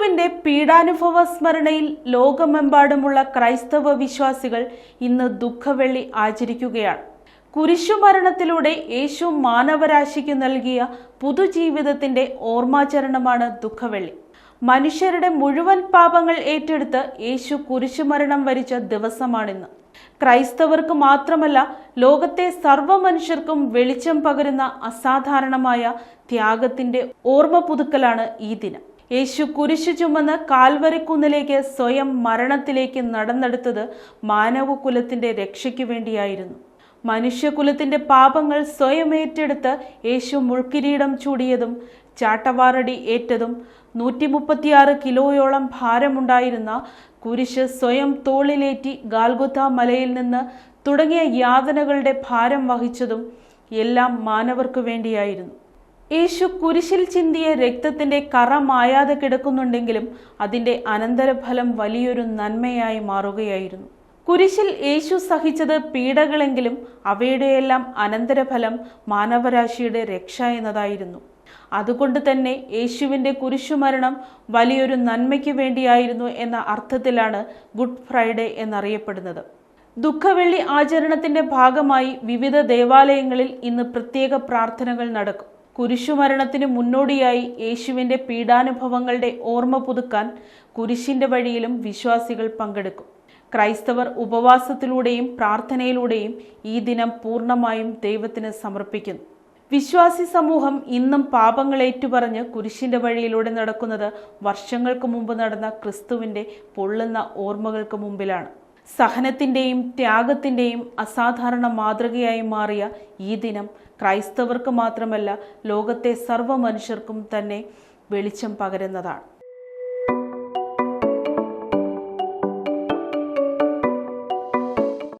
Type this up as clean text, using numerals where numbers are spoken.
ക്രിസ്തുവിന്റെ പീഡാനുഭവ സ്മരണയിൽ ലോകമെമ്പാടുമുള്ള ക്രൈസ്തവ വിശ്വാസികൾ ഇന്ന് ദുഃഖവെള്ളി ആചരിക്കുകയാണ്. കുരിശുമരണത്തിലൂടെ യേശു മാനവരാശിക്ക് നൽകിയ പുതുജീവിതത്തിന്റെ ഓർമ്മാചരണമാണ് ദുഃഖവെള്ളി. മനുഷ്യരുടെ മുഴുവൻ പാപങ്ങൾ ഏറ്റെടുത്ത് യേശു കുരിശുമരണം വരിച്ച ദിവസമാണിന്ന്. ക്രൈസ്തവർക്ക് മാത്രമല്ല, ലോകത്തെ സർവ്വ മനുഷ്യർക്കും വെളിച്ചം പകരുന്ന അസാധാരണമായ ത്യാഗത്തിന്റെ ഓർമ്മ പുതുക്കലാണ് ഈ ദിനം. യേശു കുരിശു ചുമന്ന് കാൽവരിക്കുന്നിലേക്ക് സ്വയം മരണത്തിലേക്ക് നടന്നെടുത്തത് മാനവകുലത്തിന്റെ രക്ഷയ്ക്കു വേണ്ടിയായിരുന്നു. മനുഷ്യകുലത്തിന്റെ പാപങ്ങൾ സ്വയം ഏറ്റെടുത്ത് യേശു മുൾക്കിരീടം ചൂടിയതും ചാട്ടവാറടി ഏറ്റതും 136 കിലോയോളം ഭാരമുണ്ടായിരുന്ന കുരിശ് സ്വയം തോളിലേറ്റി ഗാൽഗുഥ മലയിൽ നിന്ന് തുടങ്ങിയ യാതനകളുടെ ഭാരം വഹിച്ചതും എല്ലാം മാനവർക്കു വേണ്ടിയായിരുന്നു. യേശു കുരിശിൽ ചിന്തിയ രക്തത്തിന്റെ കറ മായാതെ കിടക്കുന്നുണ്ടെങ്കിലും അതിന്റെ അനന്തരഫലം വലിയൊരു നന്മയായി മാറുകയായിരുന്നു. കുരിശിൽ യേശു സഹിച്ചത് പീഡകളെങ്കിലും അവയുടെയെല്ലാം അനന്തരഫലം മാനവരാശിയുടെ രക്ഷ എന്നതായിരുന്നു. അതുകൊണ്ട് തന്നെ യേശുവിന്റെ കുരിശുമരണം വലിയൊരു നന്മയ്ക്ക് വേണ്ടിയായിരുന്നു എന്ന അർത്ഥത്തിലാണ് ഗുഡ് ഫ്രൈഡേ എന്നറിയപ്പെടുന്നത്. ദുഃഖവെള്ളി ആചരണത്തിന്റെ ഭാഗമായി വിവിധ ദേവാലയങ്ങളിൽ ഇന്ന് പ്രത്യേക പ്രാർത്ഥനകൾ നടക്കും. കുരിശുമരണത്തിന് മുന്നോടിയായി യേശുവിന്റെ പീഡാനുഭവങ്ങളുടെ ഓർമ്മ പുതുക്കാൻ കുരിശിന്റെ വഴിയിലും വിശ്വാസികൾ പങ്കെടുക്കും. ക്രൈസ്തവർ ഉപവാസത്തിലൂടെയും പ്രാർത്ഥനയിലൂടെയും ഈ ദിനം പൂർണ്ണമായും ദൈവത്തിന് സമർപ്പിക്കുന്നു. വിശ്വാസി സമൂഹം ഇന്നും പാപങ്ങൾ ഏറ്റുപറഞ്ഞ് കുരിശിന്റെ വഴിയിലൂടെ നടക്കുന്നത് വർഷങ്ങൾക്ക് മുമ്പ് നടന്ന ക്രിസ്തുവിന്റെ പൊള്ളുന്ന ഓർമ്മകൾക്ക് മുമ്പിലാണ്. സഹനത്തിന്റെയും ത്യാഗത്തിന്റെയും അസാധാരണ മാതൃകയായി മാറിയ ഈ ദിനം ക്രൈസ്തവർക്ക് മാത്രമല്ല, ലോകത്തെ സർവ്വ മനുഷ്യർക്കും തന്നെ വെളിച്ചം പകരുന്നതാണ്.